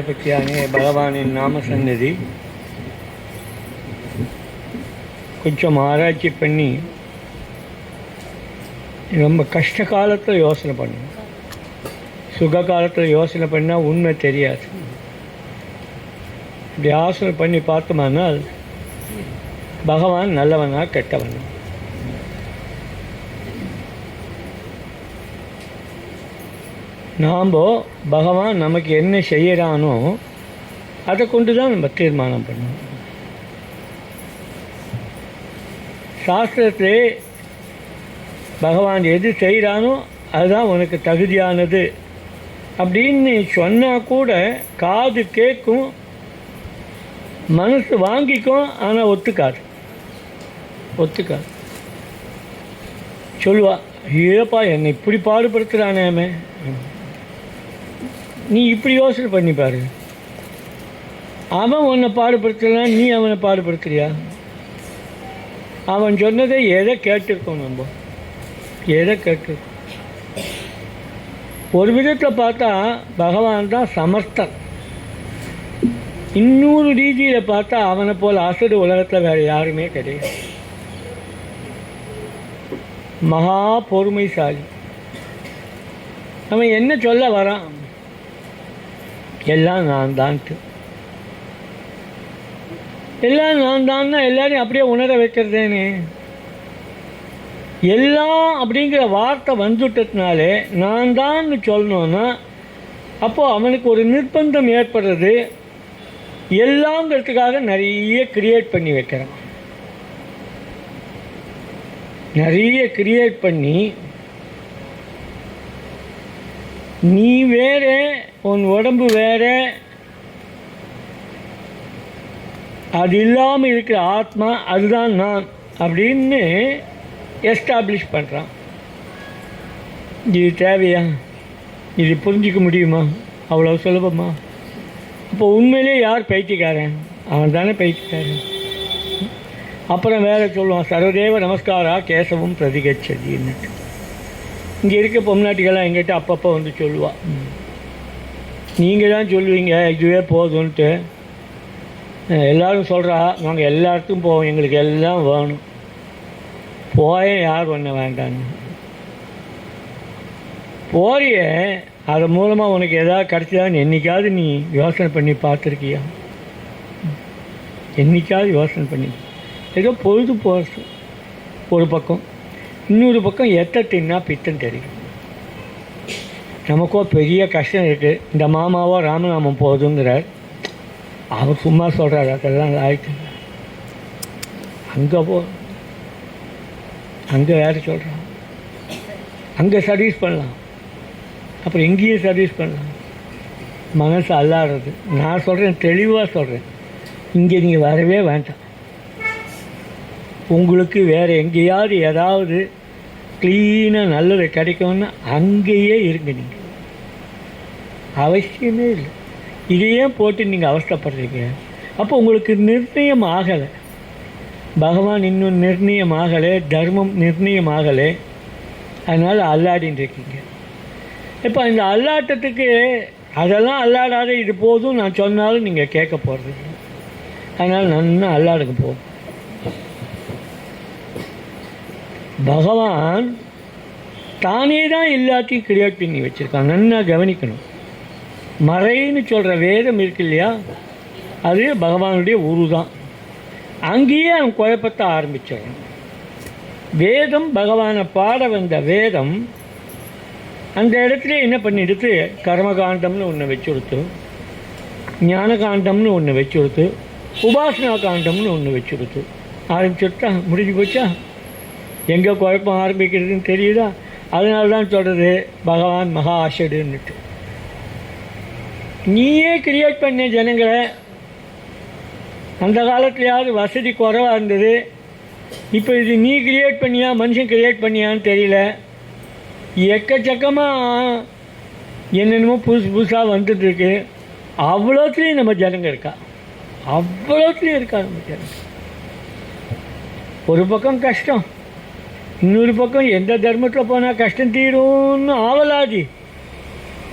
பற்றியானே பகவானின் நாம சன்னதி கொஞ்சம் ஆராய்ச்சி பண்ணி ரொம்ப கஷ்ட காலத்தில் யோசனை பண்ணணும். சுக காலத்தில் யோசனை பண்ணால் உண்மை தெரியாது. இப்படி யோசனை பண்ணி பார்த்தோம்னால் பகவான் நல்லவனா கெட்டவனா? நாம் பகவான் நமக்கு என்ன செய்கிறானோ அதை கொண்டு தான் நம்ம தீர்மானம் பண்ணணும். சாஸ்திரத்திலே பகவான் எது செய்கிறானோ அதுதான் உனக்கு தகுதியானது அப்படின்னு சொன்னால் கூட காது கேட்கும், மனசு வாங்கிக்கும், ஆனால் ஒத்துக்காது. சொல்லுவா, ஏப்பா என்னை இப்படி பாடுபடுத்துகிறானேமே, நீ இப்படி யோசனை பண்ணிப்பாரு. அவன் உன்னை பாடுபடுத்தலாம், நீ அவனை பாடுபடுத்துறியா? அவன் சொன்னதை எதை கேட்டிருக்கோம், நம்ம எதை கேட்டிருக்கோம்? ஒரு விதத்தில் பார்த்தா பகவான் தான் சமர்த்தன். இன்னொரு ரீதியில் பார்த்தா அவனை போல் அசடு உலகத்தில் வேறு யாருமே கிடையாது. மகா பொறுமைசாலி. அவன் என்ன சொல்ல வரான்? எல்லாம் நான் தான்ட்டு. எல்லாம் நான் தான்னா எல்லாரையும் அப்படியே உணர வைக்கிறதேனே. எல்லாம் அப்படிங்கிற வார்த்தை வந்துட்டதுனாலே நான் தான் சொல்லணுன்னா அப்போது அவனுக்கு ஒரு நிர்பந்தம் ஏற்படுறது. எல்லாங்கிறதுக்காக நிறைய கிரியேட் பண்ணி வைக்கிறான். நிறைய கிரியேட் பண்ணி நீ வேற, உன் உடம்பு வேற, அது இல்லாமல் இருக்கிற ஆத்மா அதுதான் நான் அப்படின்னு எஸ்டாப்ளிஷ் பண்ணுறான். இது தேவையா? இது புரிஞ்சிக்க முடியுமா? அவ்வளோ சுலபமா? அப்போ உண்மையிலே யார் பைத்தியக்காரன்? அவன் தானே பைத்தியக்காரன். அப்புறம் வேறு சொல்லுவான், சர்வதேவ நமஸ்காரா கேசவம் பிரதிகச்சதின்னு. இங்கே இருக்க பொம்நாட்டிகள்லாம் எங்கிட்ட அப்பப்போ வந்து சொல்லுவாள், நீங்கள் தான் சொல்லுவீங்க இதுவே போதும்ன்ட்டு. எல்லோரும் சொல்கிறா, நாங்கள் எல்லாத்துக்கும் போவோம், எங்களுக்கு எல்லாம் வேணும். போய யார் ஒன்று வேண்டான்னு போறிய, அது மூலமாக உனக்கு எதாவது கிடச்சிதான்னு என்றைக்காவது நீ யோசனை பண்ணி பார்த்துருக்கியா? என்றைக்காவது யோசனை பண்ணி? ஏதோ பொழுது போகிறது ஒரு பக்கம், இன்னொரு பக்கம் எத்தை தின்னா பித்தம் தெரியும். நமக்கோ பெரிய கஷ்டம் இருக்குது. இந்த மாமாவோ ராமநாமம் போகுதுங்கிறார், அவர் சும்மா சொல்கிறார், அதெல்லாம் ஆயிடுச்சு. அங்கே அங்கே வேறு சொல்கிறான், அங்கே சர்வீஸ் பண்ணலாம், அப்புறம் இங்கேயும் சர்வீஸ் பண்ணலாம். மனசு அல்லாடுறது. நான் சொல்கிறேன், தெளிவாக சொல்கிறேன், இங்கே நீங்கள் வரவே வேண்டாம். உங்களுக்கு வேறு எங்கேயாவது ஏதாவது க்ளீனாக நல்லது கிடைக்கும்னா அங்கேயே இருங்க. நீங்கள் அவசியமே இல்லை. இதையே போட்டு நீங்கள் அவஸ்தைப்படுறீங்க. அப்போ உங்களுக்கு நிர்ணயம் ஆகலை. பகவான் இன்னும் நிர்ணயம் ஆகலை, தர்மம் நிர்ணயம் ஆகலை. அதனால் அல்லாடின்னு இருக்கீங்க. இப்போ இந்த அல்லாட்டத்துக்கு அதெல்லாம் அல்லாடாத, இது போதும் நான் சொன்னாலும் நீங்கள் கேட்க போகிறது. அதனால் நன்னா அல்லாடுக்கு போகும். பகவான் தானே தான் எல்லாத்தையும் கிரியேட் பண்ணி வச்சுருக்கான். நன்னா கவனிக்கணும். மறைன்னு சொல்கிற வேதம் இருக்கு இல்லையா, அது பகவானுடைய உரு தான். அங்கேயே அவன் குழப்பத்தை ஆரம்பிச்சிடறான். வேதம் பகவானை பாட வந்த வேதம் அந்த இடத்துல என்ன பண்ணிடுத்து, கர்மகாண்டம்னு ஒன்று வச்சு கொடுத்து, ஞான காண்டம்னு ஒன்று வச்சு கொடுத்து, உபாசனா காண்டம்னு ஒன்று வச்சு கொடுத்து ஆரம்பிச்சுட்டா முடிஞ்சு போச்சா? எங்கே குழப்பம் ஆரம்பிக்கிறதுன்னு தெரியுதா? அதனால தான் சொல்கிறது பகவான் மகா ஆஷடுன்னுட்டு. நீயே கிரியேட் பண்ண ஜனங்களை. அந்த காலத்துலையாவது வசதி குறைவாக இருந்தது. இப்போ இது நீ கிரியேட் பண்ணியா மனுஷன் கிரியேட் பண்ணியான்னு தெரியல. எக்கச்சக்கமாக என்னென்னமோ புதுசாக வந்துட்டுருக்கு. அவ்வளோத்துலேயும் நம்ம ஜனங்க இருக்கா, அவ்வளோத்துலேயும் இருக்கா நம்ம ஜனங்க. ஒரு பக்கம் கஷ்டம், இன்னொரு பக்கம் எந்த தர்மத்தில் போனால் கஷ்டம் தீரும்னு ஆவலாதி.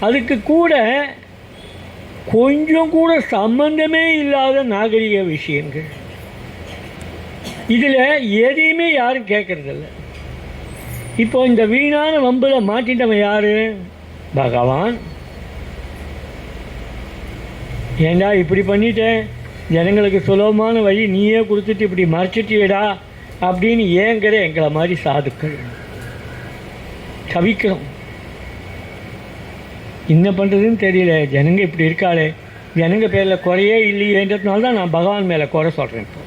அதுக்கு கூட கொஞ்சம் கூட சம்பந்தமே இல்லாத நாகரிக விஷயங்கள். இதில் எதையுமே யாரும் கேட்கறதில்ல. இப்போ இந்த வீணான வம்பில் மாட்டிட்டவன் யார்? பகவான். ஏண்டா இப்படி பண்ணிட்டேன், ஜனங்களுக்கு சுலபமான வழி நீயே கொடுத்துட்டு இப்படி மறைச்சிட்டியடா அப்படின்னு ஏங்கிற எங்களை மாதிரி சாதுக்கள் தவிக்கிறோம். என்ன பண்ணுறதுன்னு தெரியல. ஜனங்க இப்படி இருக்காளே, ஜனங்க பேரில் குறையே இல்லையேன்றதுனால தான் நான் பகவான் மேலே குறை சொல்கிறேன். இப்போ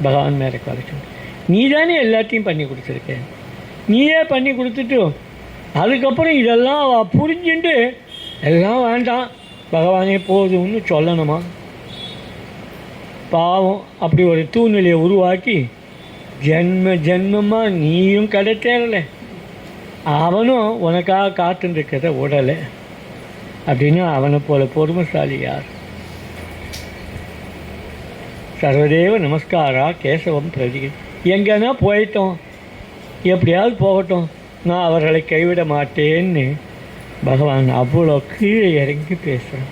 பகவான் மேலே குறை சொல்கிறேன். நீ தானே எல்லாத்தையும் பண்ணி கொடுத்துருக்கேன். நீயே பண்ணி கொடுத்துட்டு அதுக்கப்புறம் இதெல்லாம் புரிஞ்சுட்டு எல்லாம் வேண்டாம் பகவானே போதும்னு சொல்லணுமா? பாவம். அப்படி ஒரு சூழ்நிலையை உருவாக்கி ஜென்ம ஜென்மமாக நீயும் கடை தேரலை, அவனும் உனக்காக காத்துருக்கிறத உடலை. அப்படின்னா அவனை போல பொறுமைசாலி யார்? சர்வதேவ நமஸ்காரா கேசவம் பிரதி. எங்கன்னா போயிட்டோம், எப்படியாவது போகட்டும், நான் அவர்களை கைவிட மாட்டேன்னு பகவான் அவ்வளோ கீழே இறங்கி பேசுகிறான்.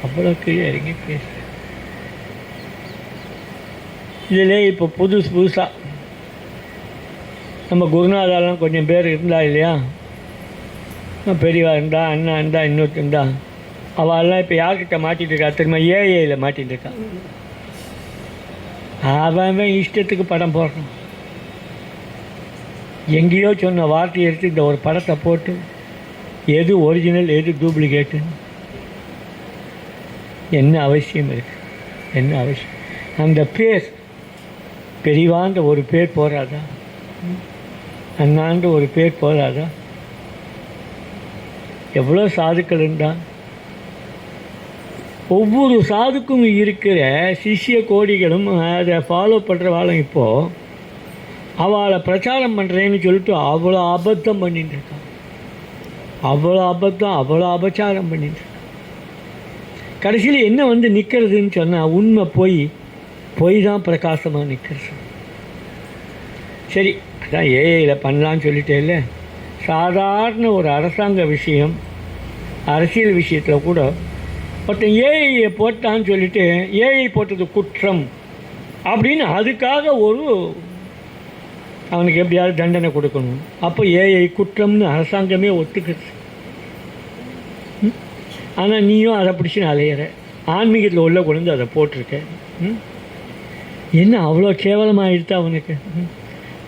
அவ்வளோ கீழே இறங்கி பேசுகிறேன். இதிலே இப்போ புதுசாக நம்ம குருநாதாலாம் கொஞ்சம் பேர் இருந்தா இல்லையா, பெரியவா இருந்தா, அண்ணா இருந்தா, இன்னொருத்தர் இருந்தா, அவெல்லாம் இப்போ யார்கிட்ட மாட்டிகிட்டு இருக்கா திரும்ப? ஏஐயில் மாட்டிகிட்டு இருக்கா. அவன் இஷ்டத்துக்கு படம் போடுறான். எங்கேயோ சொன்ன வார்த்தையை எடுத்து இந்த ஒரு படத்தை போட்டு எது ஒரிஜினல் எது டூப்ளிகேட்டுன்னு என்ன அவசியம் இருக்குது? என்ன அவசியம்? அந்த பேர் பெரியவான்ற ஒரு பேர் போராதா? அண்ணான்ற ஒரு பேர் போராதா? எவ்வளோ சாதுக்கள் இருந்தால் ஒவ்வொரு சாதுக்கும் இருக்கிற சிஷ்ய கோடிகளும் அதை ஃபாலோ பண்ணுறவாளும் இப்போது அவளை பிரச்சாரம் பண்ணுறேன்னு சொல்லிட்டு அவ்வளோ அபத்தம் பண்ணிட்டு இருக்கான். அவ்வளோ அபத்தம், அவ்வளோ அபச்சாரம் பண்ணிட்டு இருக்கான். கடைசியில் என்ன வந்து நிற்கிறதுன்னு சொன்னால் உண்மை பொய் தான் பிரகாசமாக நிற்கிறது. சரி, அதான் ஏஐயில் பண்ணலான்னு சொல்லிட்டே இல்லை. சாதாரண ஒரு அரசாங்க விஷயம், அரசியல் விஷயத்தில் கூட ஒருத்தன் ஏஐயை போட்டான்னு சொல்லிட்டு ஏஐ போட்டது குற்றம் அப்படின்னு அதுக்காக அவனுக்கு எப்படியாவது தண்டனை கொடுக்கணும். அப்போ ஏஐ குற்றம்னு அரசாங்கமே ஒத்துக்குது. ஆனால் நீயும் அதை பிடிச்சின்னு அலையிற. ஆன்மீகத்தில் உள்ள கொண்டு அதை போட்டிருக்க. என்ன அவ்வளோ கேவலமாகிடுதா அவனுக்கு?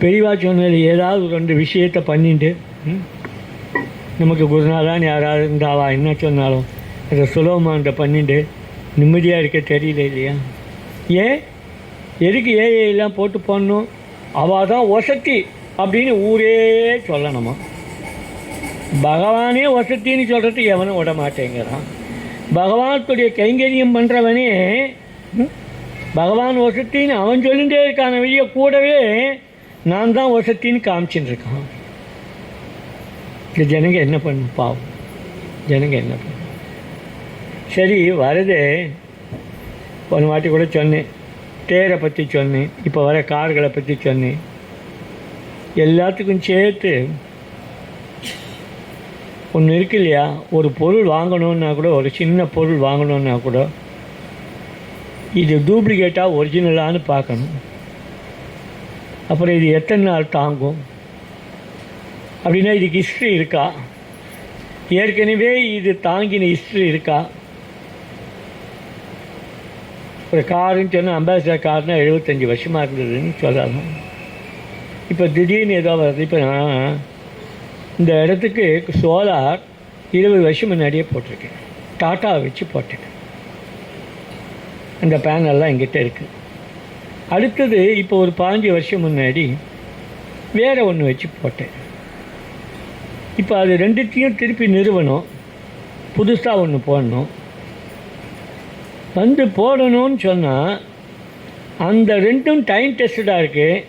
பெரியவா சொன்னது ஏதாவது ரெண்டு விஷயத்தை பண்ணிட்டு நமக்கு குருநாதான் யாராவது இருந்தாவா என்ன சொன்னாலும் அதை சுலபமாக பண்ணிட்டு நிம்மதியாக இருக்க தெரியல இல்லையா? ஏன் எதுக்கு ஏஐலாம் போட்டு போடணும்? அவள் தான் வசதி அப்படின்னு ஊரே சொல்லணுமா? பகவானே வசத்தின்னு சொல்கிறதுக்கு எவனும் விட மாட்டேங்கிறான். பகவானுடைய கைங்கரியம் பண்ணுறவனே பகவான் வசத்தின்னு அவன் சொல்லிகிட்டே இருக்கான வெளியே கூடவே நான் தான் வசத்தின்னு காமிச்சின்னு இருக்கான். இந்த ஜனங்க என்ன பண்ணும்? பாவம் ஜனங்க என்ன பண்ணும்? சரி வருது. ஒரு வாட்டி கூட சொன்னேன், தேரை பற்றி சொன்னேன், இப்போ வர கார்களை பற்றி சொன்னேன். எல்லாத்துக்கும் சேர்த்து ஒன்று இருக்கு இல்லையா? ஒரு பொருள் வாங்கணுன்னா கூட, ஒரு சின்ன பொருள் வாங்கணுன்னா கூட இது டூப்ளிகேட்டாக ஒரிஜினலான்னு பார்க்கணும். அப்புறம் இது எத்தனை நாள் தாங்கும் அப்படின்னா இதுக்கு ஹிஸ்ட்ரி இருக்கா, ஏற்கனவே இது தாங்கின ஹிஸ்ட்ரி இருக்கா? ஒரு காருன்னு சொன்னால் அம்பாசிடர் கார்னால் 75 வருஷமாக இருந்ததுன்னு சொல்லலாம். இப்போ திடீர்னு ஏதோ வருது. இப்போ நான் இந்த இடத்துக்கு சோலார் 20 வருஷம் முன்னாடியே போட்டிருக்கேன். டாட்டாவை வச்சு போட்டிருக்கேன். அந்த பேனல்லாம் எங்கிட்ட இருக்குது. அடுத்தது இப்போ ஒரு 15 வருஷம் முன்னாடி வேறு ஒன்று வச்சு போட்டேன். இப்போ அது ரெண்டுத்தையும் திருப்பி நிறுவனம், புதுசாக ஒன்று போடணும். வந்து போடணும்னு சொன்னால் அந்த ரெண்டும் டைம் டெஸ்டடாக இருக்குது.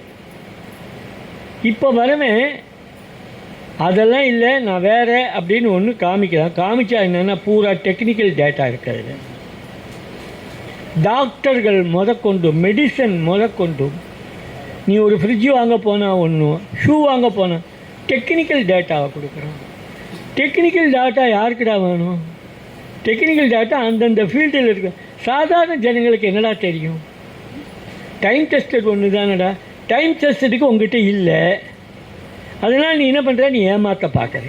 இப்போ வரவேன் அதெல்லாம் இல்லை, நான் வேறு அப்படின்னு ஒன்று காமிக்கிறேன். காமிச்சா என்னென்னா பூரா டெக்னிக்கல் டேட்டா இருக்கிறது. டாக்டர்கள் முதற்கொண்டு, மெடிசன் முதற்கொண்டு நீ ஒரு ஃப்ரிட்ஜ் வாங்க போனால் ஒன்றும், ஷூ வாங்க போனால் டெக்னிக்கல் டேட்டாவை கொடுக்குறோம். டெக்னிக்கல் டேட்டா யாருக்குடா வேணும்? டெக்னிக்கல் டேட்டா அந்தந்த ஃபீல்டில் இருக்கு. சாதாரண ஜனங்களுக்கு என்னடா தெரியும்? டைம் டெஸ்டட் ஒன்று தானடா. டைம் டெஸ்டடுக்கு உங்ககிட்ட இல்லை. அதனால் நீ என்ன பண்ணுற? நீ ஏமாற்ற பார்க்குற.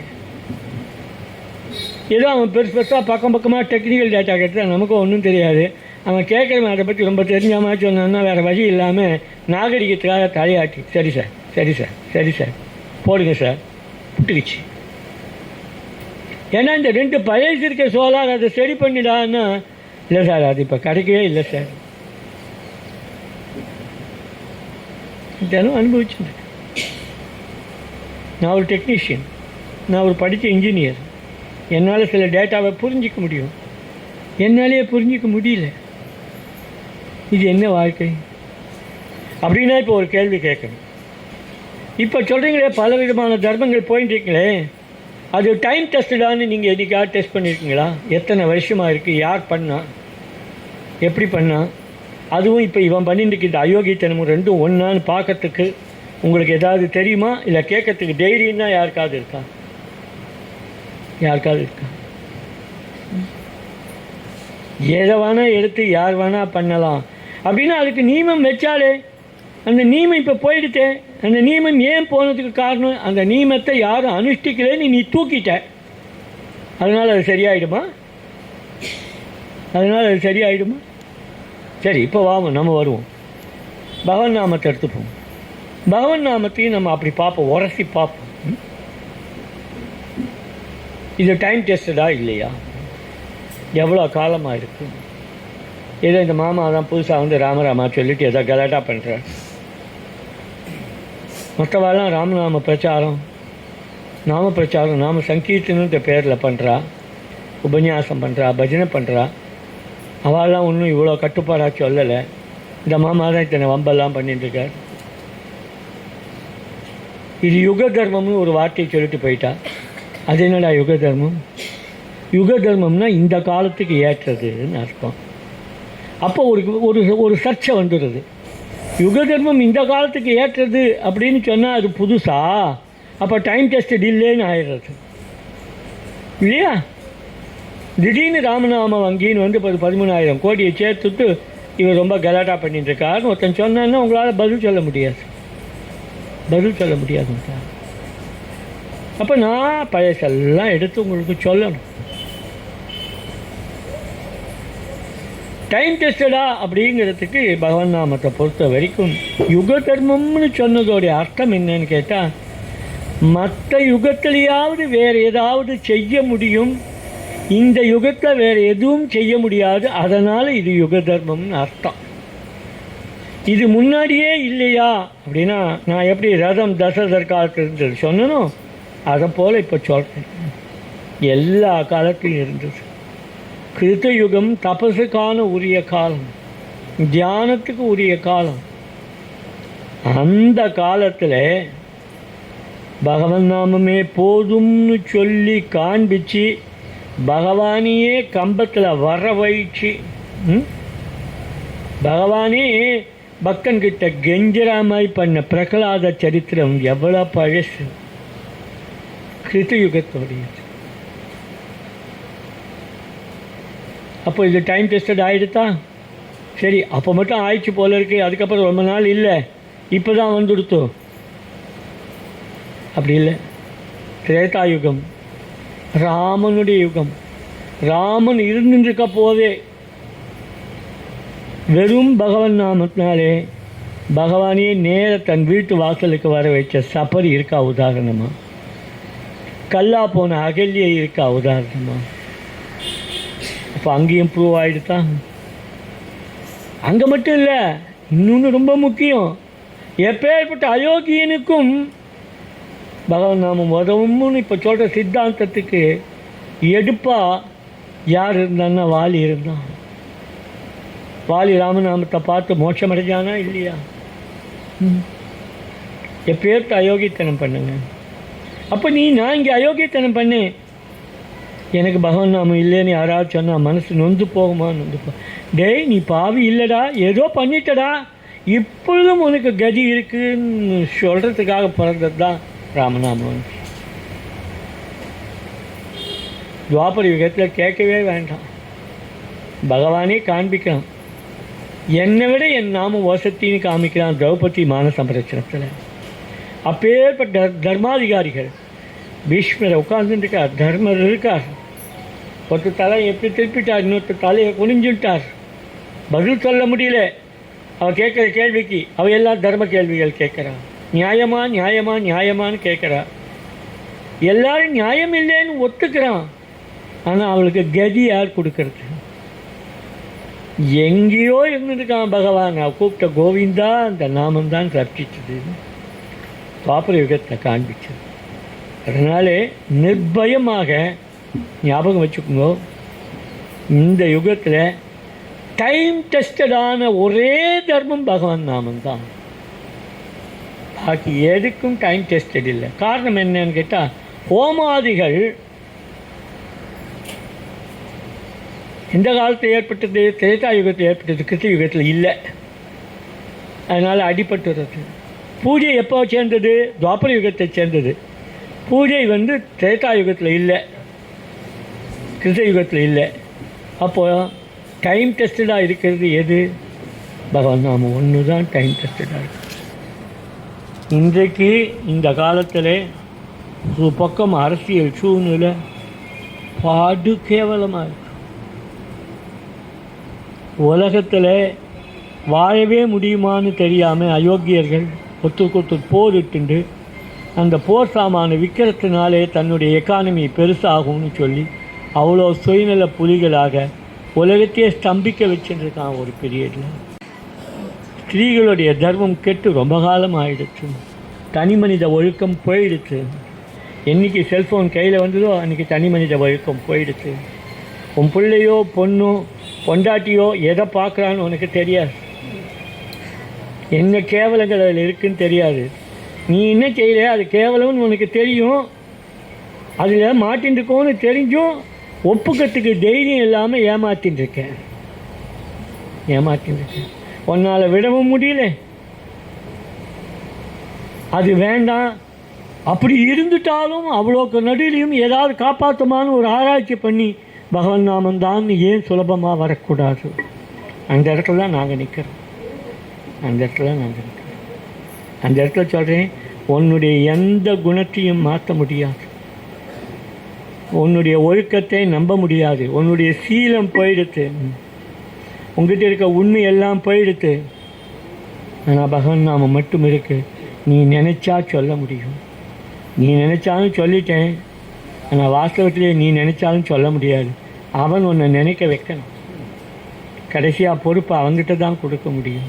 ஏதோ அவன் பெருசாக பக்கமாக டெக்னிக்கல் டேட்டா கேட்டால் நமக்கும் ஒன்றும் தெரியாது. அவன் கேட்குறவன் அதை பற்றி ரொம்ப தெரிஞ்சாமல் சொன்னான்னா வேறு வழி இல்லாமல் நாகரிகத்துக்காக தலையாட்டி, சரி சார், சரி சார், சரி சார், போடுங்க சார், புட்டுக்குச்சு. ஏன்னா இந்த 2 பழைய இருக்க சோலார் அதை சரி பண்ணிடான்னா, இல்லை சார் அது இப்போ கிடைக்கவே இல்லை சார். இதெல்லாம் அனுபவிச்சுருக்கேன். நான் ஒரு டெக்னீஷியன், நான் ஒரு படித்த இன்ஜினியர். என்னால் சில டேட்டாவை புரிஞ்சிக்க முடியும், என்னாலேயே புரிஞ்சிக்க முடியல. இது என்ன வாழ்க்கை அப்படின்னா இப்போ ஒரு கேள்வி கேட்கணும். இப்போ சொல்கிறீங்களே பல விதமான தர்மங்கள் போயிட்டு இருக்கீங்களே, அது டைம் டெஸ்டான்னு நீங்கள் எதுக்காக டெஸ்ட் பண்ணியிருக்கீங்களா? எத்தனை வருஷமாக இருக்குது? யார் பண்ணா? எப்படி பண்ணா? அதுவும் இப்போ இவன் பண்ணிட்டு இருக்க அயோக்கியத்தனமும் ரெண்டும் ஒன்றான்னு பார்க்கறதுக்கு உங்களுக்கு ஏதாவது தெரியுமா? இல்லை கேட்கறதுக்கு தைரியம் தான் யாருக்காவது இருக்கா? யாருக்காவது இருக்கா? எதை வேணால் எடுத்து யார் வேணால் பண்ணலாம் அப்படின்னா அதுக்கு நியமம் வச்சாலே அந்த நியமம் இப்போ போயிடுத்தே. அந்த நியமம் ஏன் போனதுக்கு காரணம், அந்த நியமத்தை யாரும் அனுஷ்டிக்கலன்னு நீ தூக்கிட்ட. அதனால் அது சரியாயிடுமா? அதனால் அது சரியாயிடுமா? சரி, இப்போ வாங்க நம்ம வருவோம். பகவன் நாமத்தை எடுத்துப்போம். பகவன் நாமத்தையும் நம்ம அப்படி பார்ப்போம், உரசி பார்ப்போம். இது டைம் டெஸ்டடா இல்லையா? எவ்வளோ காலமாக இருக்குது? ஏதோ இந்த மாமா தான் புதுசாக வந்து ராமராமா சொல்லிட்டு ஏதோ கலாட்டா பண்ணுறார். மற்றவாலாம் ராமநாம பிரச்சாரம், நாம பிரச்சாரம், நாம சங்கீர்த்தனுன்ற பேரில் பண்ணுறா, உபன்யாசம் பண்ணுறா, பஜனை பண்ணுறா. அவெல்லாம் ஒன்றும் இவ்வளோ கட்டுப்பாடாக சொல்லலை. இந்த மாமா தான் இத்தனை வம்பெல்லாம் பண்ணிட்டுருக்கார். இது யுக தர்மம்னு ஒரு வார்த்தையை சொல்லிட்டு போயிட்டா. அது என்னடா யுக தர்மம்? யுக தர்மம்னா இந்த காலத்துக்கு ஏற்றதுன்னு அர்த்தம். அப்போ ஒரு ஒரு சர்ச்சை வந்துடுது. யுக தர்மம் இந்த காலத்துக்கு ஏற்றது அப்படின்னு சொன்னால் அது புதுசா? அப்போ டைம் டெஸ்டட் இல்லைன்னு ஆயிடுறது இல்லையா? திடீர்னு ராமநாம வங்கின்னு வந்து 13,000 கோடியை சேர்த்துட்டு இவர் ரொம்ப கலாட்டா பண்ணிட்டு இருக்காருன்னு ஒருத்தன் சொன்னான்னா உங்களால் பதில் சொல்ல முடியாது. பதில் சொல்ல முடியாதுங்க. அப்போ நான் பழசெல்லாம் எடுத்து உங்களுக்கு சொல்லணும். டைம் டெஸ்டடா அப்படிங்கிறதுக்கு பகவன் நாமத்தை பொறுத்த வரைக்கும் யுக தர்மம்னு சொன்னதோடைய அர்த்தம் என்னன்னு கேட்டால், மற்ற யுகத்திலேயாவது வேறு ஏதாவது செய்ய முடியும், இந்த யுகத்தில் வேறு எதுவும் செய்ய முடியாது, அதனால் இது யுக தர்மம்னு அர்த்தம். இது முன்னாடியே இல்லையா அப்படின்னா, நான் எப்படி ரதம் தசரதர் காலத்தில் இருந்தது சொன்னனோ அதை போல் இப்போ சொல்கிறேன். எல்லா காலத்திலும் இருந்தது. கிருத்தயுகம் தபசுக்கான உரிய காலம், தியானத்துக்கு உரிய காலம். அந்த காலத்தில் பகவன் நாமமே போதும்னு சொல்லி காண்பிச்சு பகவானையே கம்பத்தில் வர வைச்சு பகவானே பக்தன்கிட்ட கெஞ்சராமாய் பண்ண பிரகலாத சரித்திரம் எவ்வளோ பழசு. கிருத்தயுகத்தோடையது. அப்போ இது டைம் டெஸ்டட் ஆகிடுதா? சரி, அப்போ மட்டும் ஆயிடுச்சு போல இருக்குது, அதுக்கப்புறம் ரொம்ப நாள் இல்லை, இப்போ தான் வந்துடுத்தோ. அப்படி இல்லை. திரேதாயுகம் ராமனுடைய யுகம். ராமன் இருந்துருக்க போதே வெறும் பகவன் நாமத்தினாலே பகவானையே நேர தன் வீட்டு வாசலுக்கு வர வைச்ச சபரி இருக்கா உதாரணமாக? கல்லா போன அகல்யை இருக்கா உதாரணமாக? அப்போ அங்கேயும் ப்ரூவ் ஆகிடுதான். அங்கே மட்டும் இல்லை, இன்னொன்று ரொம்ப முக்கியம். எப்பேற்பட்ட அயோக்கியனுக்கும் பகவன் நாமம் உதவும்னு இப்போ சொல்கிற சித்தாந்தத்துக்கு எடுப்பாக யார் இருந்தான்னா வாலி இருந்தான். வாலி ராமநாமத்தை பார்த்து மோட்சம் அடைஞ்சானா இல்லையா? எப்பேற்பட்ட அயோக்கியத்தனம் பண்ணுங்க. அப்போ நான் இங்கே அயோக்கியத்தனம் பண்ணேன், எனக்கு பகவன் நாமம் இல்லைன்னு யாராவது சொன்னால் மனசு நொந்து போகுமா? நொந்து டேய், நீ பாவி இல்லைடா, ஏதோ பண்ணிட்டடா, இப்பொழுதும் உனக்கு கதி இருக்குன்னு சொல்கிறதுக்காக பிறந்தது தான் ராமநாமம். துவாபர யுகத்தில் கேட்கவே வேண்டாம், பகவானே காண்பிக்கிறான். என்னை விட என் நாம வசத்தின்னு காமிக்கிறான் திரௌபதி மான சம்ரட்சணத்தில். அப்பேற்பட்ட தர்மாதிகாரிகள் பீஷ்மரை உட்கார்ந்துருக்கார், தர்மர் இருக்கார். ஒருத்தர் தலை எப்படி திருப்பிட்டார், இன்னொருத்தர் தலையை குனிஞ்சுட்டார், பதில் சொல்ல முடியல. அவள் கேட்குற கேள்விக்கு அவள் எல்லாம் தர்ம கேள்விகள் கேட்குறான். நியாயமா நியாயமா நியாயமானு கேட்குறா. எல்லாரும் நியாயம் இல்லைன்னு ஒத்துக்கிறான். ஆனால் அவளுக்கு கதி யார் கொடுக்கறது? எங்கேயோ இருந்துருக்கான் பகவான். அவள் கூப்பிட்ட கோவிந்தா அந்த நாமந்தான் ரட்சிச்சது, துவாபர யுகத்தை காண்பிச்சது. அதனாலே நிர்பயமாக ஞாபகம் வச்சுக்கோங்க, இந்த யுகத்தில் டைம் டெஸ்டடான ஒரே தர்மம் பகவான் நாமந்தான். பாக்கி எதுக்கும் டைம் டெஸ்டட் இல்லை. காரணம் என்னன்னு கேட்டால், ஹோமாதிகள் இந்த காலத்தில் ஏற்பட்டது, திரேதா யுகத்தில் ஏற்பட்டது, கிருஷ்ண யுகத்தில் இல்லை. அதனால் அடிபட்டு வருது. பூஜை எப்போ சேர்ந்தது? துவாபர யுகத்தை சேர்ந்தது. பூஜை திரேதா யுகத்தில் இல்லை, கிருஷ்ண யுகத்தில் இல்லை. அப்போது டைம் டெஸ்டடாக இருக்கிறது எது? பகவான் நாம ஒன்று தான் டைம் டெஸ்டடாக இருக்கு. இன்றைக்கு இந்த காலத்தில் ஒரு பக்கம் அரசியல் சூழ்நிலை பாடு கேவலமாக இருக்கு. உலகத்தில் வாழவே முடியுமான்னு தெரியாமல் அயோக்கியர்கள் ஒருத்தருக்கு போரிட்டு அந்த போர் சாமானை விற்கிறதுனாலே தன்னுடைய எக்கானமி பெருசாகும்னு சொல்லி அவ்வளோ சுயநல புலிகளாக உலகத்தையே ஸ்தம்பிக்க வச்சுருக்கான் ஒரு பீரியடில். ஸ்திரீகளுடைய தர்மம் கெட்டு ரொம்ப காலம் ஆகிடுச்சு. தனி மனித ஒழுக்கம் போயிடுச்சு. என்றைக்கு செல்ஃபோன் கையில் வந்ததோ அன்றைக்கி தனி மனித ஒழுக்கம் போயிடுச்சு. உன் பிள்ளையோ பொண்ணோ பொண்டாட்டியோ எதை பார்க்குறான்னு உனக்கு தெரியாது, என்ன கேவலங்கள் அதில் இருக்குதுன்னு தெரியாது. நீ என்ன செய்யல, அது கேவலம்னு உனக்கு தெரியும். அதில் மாட்டின்னு இருக்கோன்னு தெரிஞ்சும் ஒப்புக்கிறதுக்கு தைரியம் இல்லாமல் ஏமாத்தின்னு இருக்கேன். உன்னால் விடவும் முடியல. அது வேண்டாம். அப்படி இருந்துட்டாலும் அவ்வளோக்கு நடுவிலையும் ஏதாவது காப்பாற்றுமான்னு ஒரு ஆராய்ச்சி பண்ணி பகவன் நாமந்தான் ஏன் சுலபமாக வரக்கூடாது? அந்த இடத்துல தான் நாங்கள் நிற்கிறோம். அந்த இடத்துல சொல்கிறேன், உன்னுடைய எந்த குணத்தையும் மாற்ற முடியாது, உன்னுடைய ஒழுக்கத்தை நம்ப முடியாது, உன்னுடைய சீலம் போயிடுத்து, உங்ககிட்ட இருக்க உண்மை எல்லாம் போயிடுத்து. ஆனால் பகவன் நாமம் மட்டும் இருக்குது. நீ நினச்சா சொல்ல முடியும். நீ நினச்சாலும் சொல்லிட்டேன். ஆனால் வாஸ்தவத்திலே நீ நினச்சாலும் சொல்ல முடியாது. அவன் உன்னை நினைக்க வைக்கணும். கடைசியாக பொறுப்பை அவங்ககிட்ட தான் கொடுக்க முடியும்.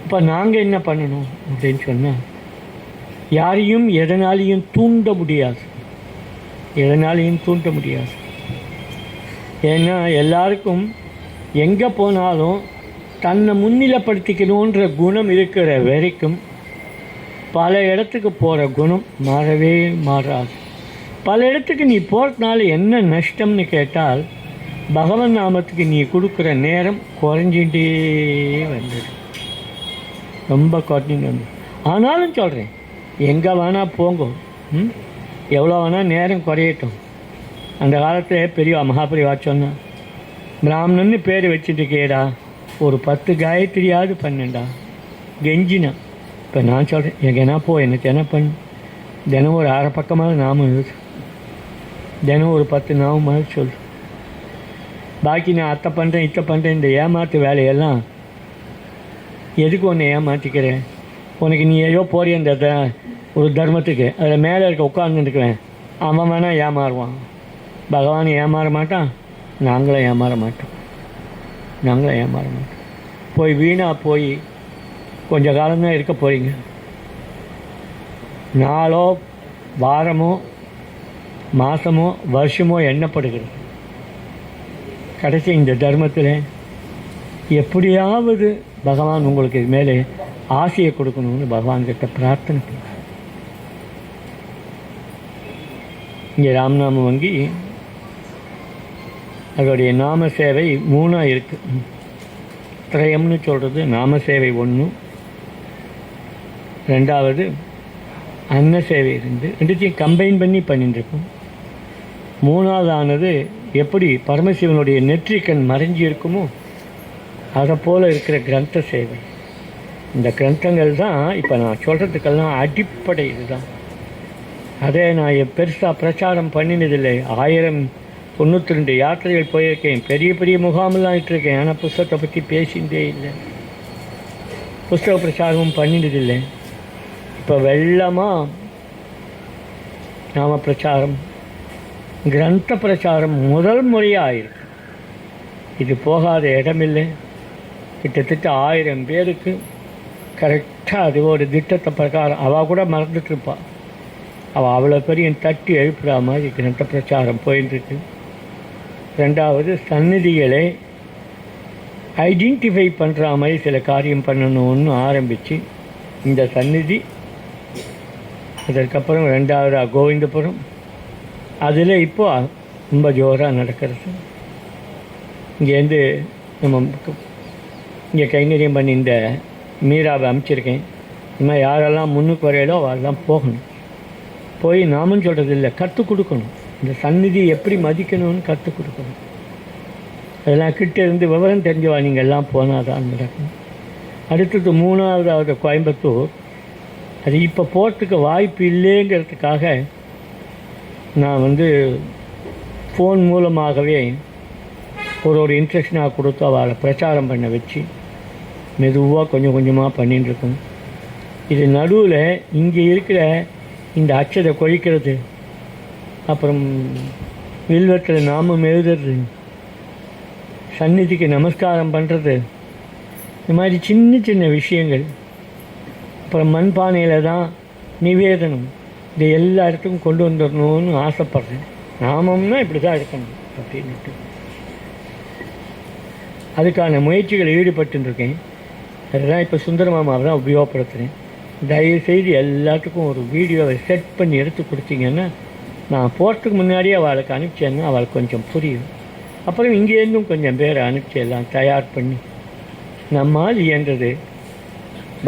இப்போ நாங்கள் என்ன பண்ணணும் அப்படின்னு சொன்னால், யாரையும் எதனாலையும் தூண்ட முடியாது. ஏன்னா எல்லாருக்கும் எங்கே போனாலும் தன்னை முன்னிலைப்படுத்திக்கணுன்ற குணம் இருக்கிற வரைக்கும் பல இடத்துக்கு போகிற குணம் மாறவே மாறாது. பல இடத்துக்கு நீ போகிறதுனால என்ன நஷ்டம்னு கேட்டால், பகவன் நாமத்துக்கு நீ கொடுக்குற நேரம் குறைஞ்சிட்டே வந்தது, ரொம்ப குறைஞ்சிட்டு வந்து. ஆனாலும் சொல்கிறேன், எங்கே வேணால் போங்க, எவ்வளோ வேணால் நேரம் குறையட்டும். அந்த காலத்தில் பெரியவா மகாபெரிவா சொன்னா, பிராமணன்னு பேர் வச்சுட்டுக்கேடா, ஒரு 10 காயத்ரியாவது பண்ணேன்டா கெஞ்சினா. இப்போ நான் சொல்கிறேன், எங்கன்னா போ, எனக்கு என்ன பண்ணு, தினம் ஒரு 1/2 பக்கமாக நாமம் எழுது, தினம் ஒரு 10 நாமமாக சொல்லு. பாக்கி நான் அத்தை பண்ணுறேன் இத்தை பண்ணுறேன் இந்த ஏமாற்று வேலையெல்லாம் எதுக்கு ஒன்று ஏமாற்றிக்கிறேன்? உனக்கு நீ ஏதோ போறிய அந்த ஒரு தர்மத்துக்கு, அதில் மேலே இருக்க உட்கார்ந்துருக்குறேன், அவன் வேணால் ஏமாறுவான், பகவான் ஏமாற மாட்டான், நாங்களும் ஏமாற மாட்டோம். போய் வீணாக போய் கொஞ்ச காலம்தான் இருக்க போகிறீங்க. நாளோ வாரமோ மாதமோ வருஷமோ எண்ணப்படுகிறது. கடைசி இந்த தர்மத்தில் எப்படியாவது பகவான் உங்களுக்கு மேலே ஆசையை கொடுக்கணும்னு பகவான்கிட்ட பிரார்த்தனை பண்ண. இங்கே ராமநாம வங்கி அதோடைய நாம சேவை 3 இருக்குது. திரயம்னு சொல்கிறது நாம சேவை ஒன்று, ரெண்டாவது அன்ன சேவை ரெண்டுத்தையும் கம்பைன் பண்ணி பண்ணிட்டுருக்கோம். மூணாவதானது எப்படி பரமசிவனுடைய நெற்றிக்கண் மறைஞ்சி இருக்குமோ அதை போல் இருக்கிற கிரந்த சேவை. இந்த கிரந்தங்கள் தான் இப்போ நான் சொல்கிறதுக்கெல்லாம் அடிப்படை. இதுதான். அதை நான் பெருசாக பிரச்சாரம் பண்ணினதில்லை. 1092 யாத்திரைகள் போயிருக்கேன், பெரிய பெரிய முகாமெல்லாம் இட்டிருக்கேன். ஆனால் புஸ்தகத்தை பற்றி பேசிகிட்டே இல்லை, புஸ்தக பிரச்சாரமும் பண்ணினதில்லை. இப்போ வெள்ளமாக நாம பிரச்சாரம், கிரந்த பிரச்சாரம் முதல் முறையாக ஆயிருக்கு. இது போகாத இடமில்லை. கிட்டத்தட்ட 1000 பேருக்கு கரெக்டாக அது ஒரு திட்டத்தை பிரகாரம் அவள் கூட மறந்துட்டுருப்பாள். அவள் அவ்வளோ பெரிய தட்டி எழுப்புற மாதிரி கிரந்த பிரச்சாரம் போயிட்டுருக்கு. ரெண்டாவது சந்நிதிகளை ஐடென்டிஃபை பண்ணுற மாதிரி சில காரியம் பண்ணணும்னு ஆரம்பித்து இந்த சந்நிதி, அதற்கப்புறம் ரெண்டாவது கோவிந்தபுரம், அதில் இப்போது ரொம்ப ஜோராக நடக்கிறது. இங்கேருந்து நம்ம இங்கே கைங்கரியம் பண்ணி இந்த மீராவை அனுப்பிச்சிருக்கேன். இனிமேல் யாரெல்லாம் முன்னுக்கு வரையிலோ அவெல்லாம் போகணும். போய் நாமும் சொல்கிறது இல்லை, கற்றுக் கொடுக்கணும். இந்த சந்நிதி எப்படி மதிக்கணும்னு கற்றுக் கொடுக்கணும். அதெல்லாம் கிட்ட இருந்து விவரம் தெரிஞ்சவா நீங்கள் எல்லாம் போனால் தான் நடக்கும். அடுத்தது மூணாவதாவது கோயம்புத்தூர். அது இப்போ போகிறதுக்கு வாய்ப்பு இல்லைங்கிறதுக்காக நான் ஃபோன் மூலமாகவே ஒரு இன்ஸ்ட்ரக்ஷனாக கொடுத்து அவளை பிரச்சாரம் பண்ண வச்சு மெதுவாக கொஞ்சம் கொஞ்சமாக பண்ணிட்டுருக்கோம். இது நடுவில் இங்கே இருக்கிற இந்த அச்சதை கொழிக்கிறது, அப்புறம் வில்வத்தில் நாமம் எழுதுறது, சந்நிதிக்கு நமஸ்காரம் பண்ணுறது, இந்த மாதிரி சின்ன சின்ன விஷயங்கள். அப்புறம் மண்பானையில் தான் நிவேதனம், இது எல்லா இடத்துக்கும் கொண்டு வந்துடணும்னு ஆசைப்பட்றேன். நாமம்னா இப்படி தான் இருக்கணும் அப்படின்ட்டு அதுக்கான முயற்சிகள் ஈடுபட்டுருக்கேன். அதுதான் இப்போ சுந்தரமாமாவை தான் உபயோகப்படுத்துகிறேன். தயவுசெய்து எல்லாத்துக்கும் ஒரு வீடியோவை செட் பண்ணி எடுத்து கொடுத்தீங்கன்னா நான் போகிறதுக்கு முன்னாடியே அவளுக்கு அனுப்பிச்சேன்னா அவளுக்கு கொஞ்சம் புரியும். அப்புறம் இங்கேருந்தும் கொஞ்சம் பேரை அனுப்பிச்சி எல்லாம் தயார் பண்ணி நம்மால் இயன்றது.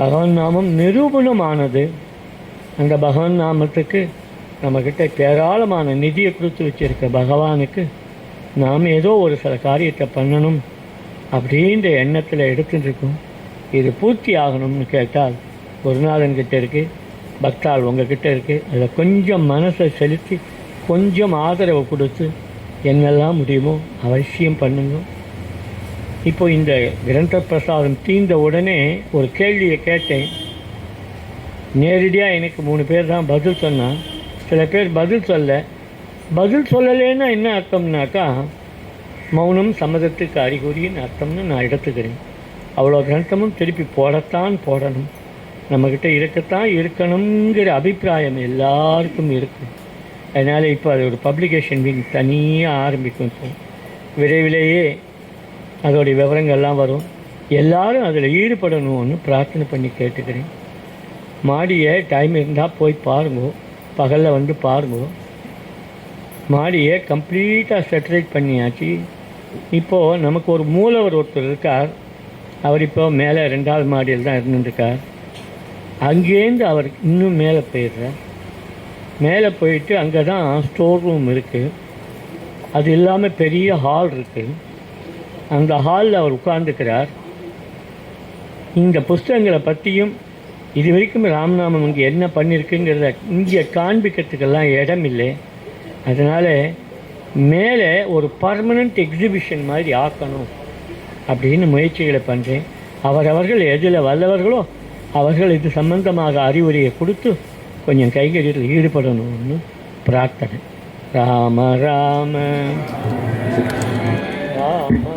பகவான் நாமம் நிரூபணமானது. அந்த பகவான் நாமத்துக்கு நம்மக்கிட்ட ஏராளமான நிதியை கொடுத்து வச்சுருக்க பகவானுக்கு நாம் ஏதோ ஒரு சில காரியத்தை பண்ணணும் அப்படின்ற எண்ணத்தில் எடுத்துட்டுருக்கோம். இது பூர்த்தி ஆகணும்னு கேட்டால் குருநாதன்கிட்ட இருக்குது, பக்தாள் உங்ககிட்ட இருக்குது. அதில் கொஞ்சம் மனசை செலுத்தி கொஞ்சம் ஆதரவு கொடுத்து என்னெல்லாம் முடியுமோ அவசியம் பண்ணுங்க. இப்போ இந்த கிரந்த பிரசாதம் தீர்ந்த உடனே ஒரு கேள்வியை கேட்டேன். நேரடியாக எனக்கு 3 பேர் தான் பதில் சொன்னான். சில பேர் பதில் சொல்லலைன்னா என்ன அர்த்தம்னாக்கா மௌனம் சம்மதத்துக்கு அறிகுறின்னு அர்த்தம்னு நான் எடுத்துக்கிறேன். அவ்வளோ கிரந்தமும் திருப்பி போடணும், நம்மக்கிட்ட இருக்கத்தான் இருக்கணுங்கிற அபிப்பிராயம் எல்லாருக்கும் இருக்குது. அதனால் இப்போ அது ஒரு பப்ளிகேஷன் விங் தனியாக ஆரம்பிக்கும். இப்போ விரைவிலேயே அதோடைய விவரங்கள்லாம் வரும். எல்லோரும் அதில் ஈடுபடணும்னு பிரார்த்தனை பண்ணி கேட்டுக்கிறேன். மாடியை டைம் இருந்தால் போய் பாருங்க, பகலில் பாருங்க. மாடியை கம்ப்ளீட்டாக செட்டரேட் பண்ணியாச்சு. இப்போது நமக்கு ஒரு மூலவர் ஒருத்தர் இருக்கார். அவர் இப்போ மேலே 2வது மாடியில் தான் இருந்துருக்கார். அங்கேருந்து அவர் இன்னும் மேலே போயிடுறார். மேலே போயிட்டு அங்கே தான் ஸ்டோர் ரூம் இருக்குது. அது இல்லாமல் பெரிய ஹால் இருக்குது. அந்த ஹாலில் அவர் உட்கார்ந்துக்கிறார். இந்த புஸ்தகங்களை பற்றியும் இது வரைக்கும் ராமநாமம் இங்கே என்ன பண்ணியிருக்குங்கிறத இங்கே காண்பிக்கிறதுக்கெல்லாம் இடம் இல்லை. அதனால் மேலே ஒரு பர்மனண்ட் எக்ஸிபிஷன் மாதிரி ஆக்கணும் அப்படின்னு முயற்சிகளை பண்ணுறேன். அவர்கள் எதில் வல்லவர்களோ அவர்கள் இது சம்பந்தமாக அறிவுரையை கொடுத்து கொஞ்சம் கைகளில் ஈடுபடணும்னு பிரார்த்தனை. ராம ராம ராம